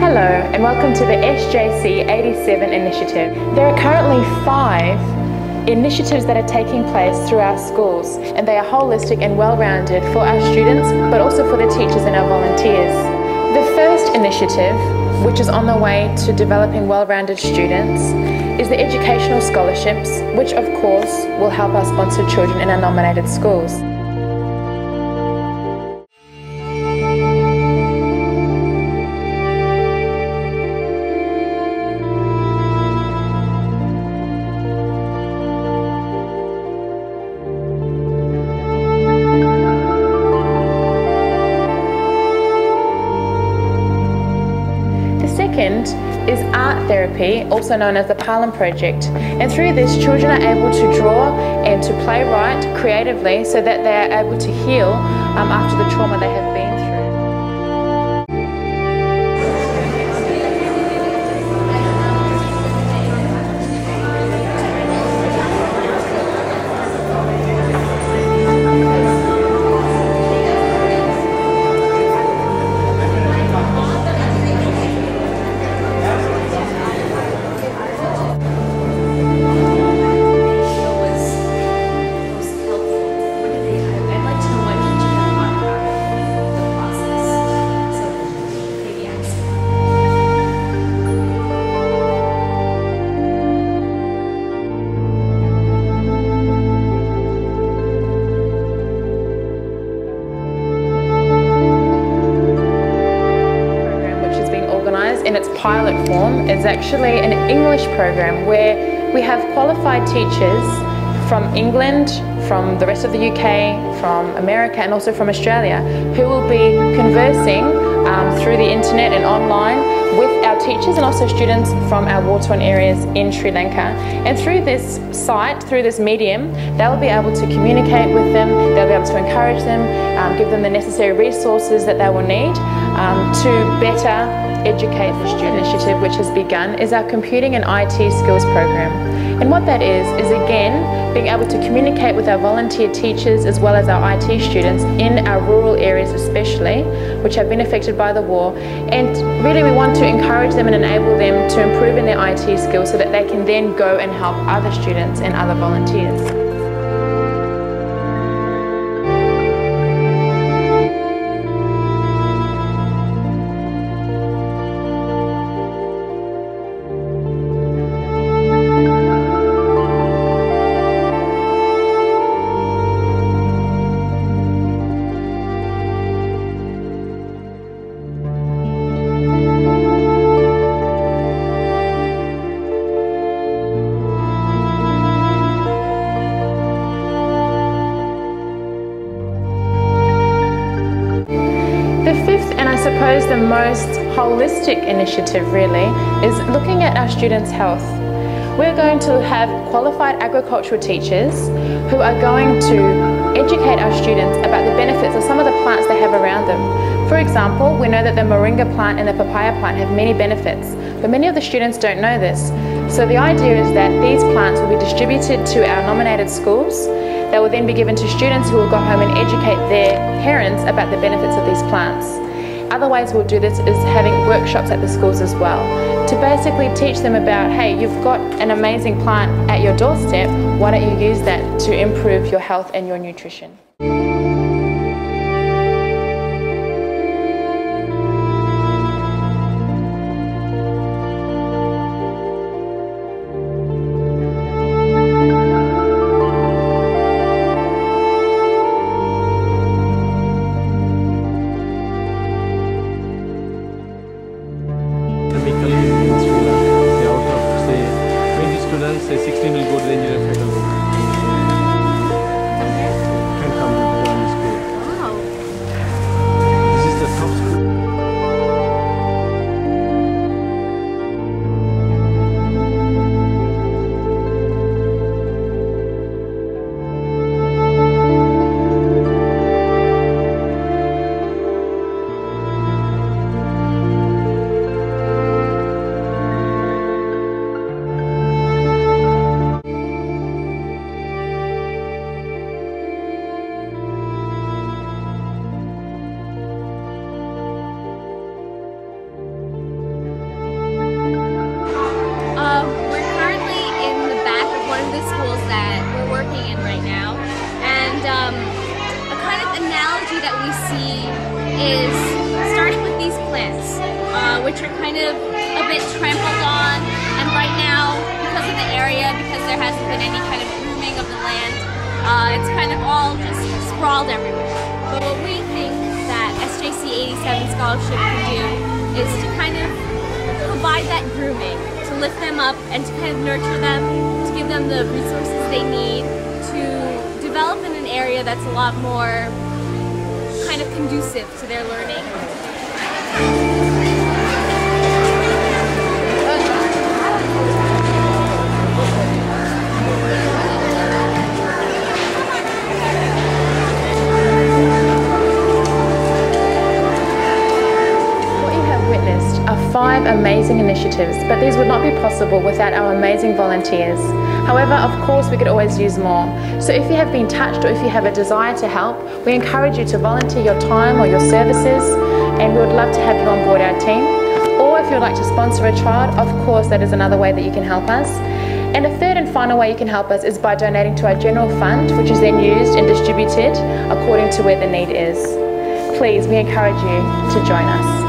Hello and welcome to the SJC 87 initiative. There are currently 5 initiatives that are taking place through our schools, and they are holistic and well-rounded for our students but also for the teachers and our volunteers. The first initiative, which is on the way to developing well-rounded students, is the educational scholarships, which of course will help us sponsor children in our nominated schools. Second is art therapy, also known as the Parlin Project, and through this children are able to draw and to playwright creatively so that they are able to heal after the trauma they have been through. In its pilot form is actually an English program where we have qualified teachers from England, from the rest of the UK, from America and also from Australia who will be conversing through the internet and online with our teachers and also students from our war-torn areas in Sri Lanka. And through this site, through this medium, they'll be able to communicate with them, they'll be able to encourage them, give them the necessary resources that they will need to better educate the student. Initiative which has begun is our computing and IT skills program. And what that is again being able to communicate with our volunteer teachers as well as our IT students in our rural areas especially, which have been affected by the war. And really we want to encourage them and enable them to improve in their IT skills so that they can then go and help other students and other volunteers. The fifth, and I suppose the most holistic initiative really, is looking at our students' health. We're going to have qualified agricultural teachers who are going to educate our students about the benefits of some of the plants they have around them. For example, we know that the moringa plant and the papaya plant have many benefits, but many of the students don't know this. So the idea is that these plants will be distributed to our nominated schools. They will then be given to students who will go home and educate their parents about the benefits of these plants. Other ways we'll do this is having workshops at the schools as well, to basically teach them about, hey, you've got an amazing plant at your doorstep, why don't you use that to improve your health and your nutrition? In Sri Lanka, out of say 20 students, say 16 will go to the engineering faculty. Can come to which are kind of a bit trampled on, and right now, because of the area, because there hasn't been any kind of grooming of the land, it's kind of all just sprawled everywhere. But what we think that SJC 87 Scholarship can do is to kind of provide that grooming, to lift them up and to kind of nurture them, to give them the resources they need to develop in an area that's a lot more kind of conducive to their learning. What you have witnessed are 5 amazing initiatives, but these would not be possible without our amazing volunteers. However, of course, we could always use more. So if you have been touched or if you have a desire to help, we encourage you to volunteer your time or your services, and we would love to have you on board our team. Or if you would like to sponsor a child, of course, that is another way that you can help us. And a third and final way you can help us is by donating to our general fund, which is then used and distributed according to where the need is. Please, we encourage you to join us.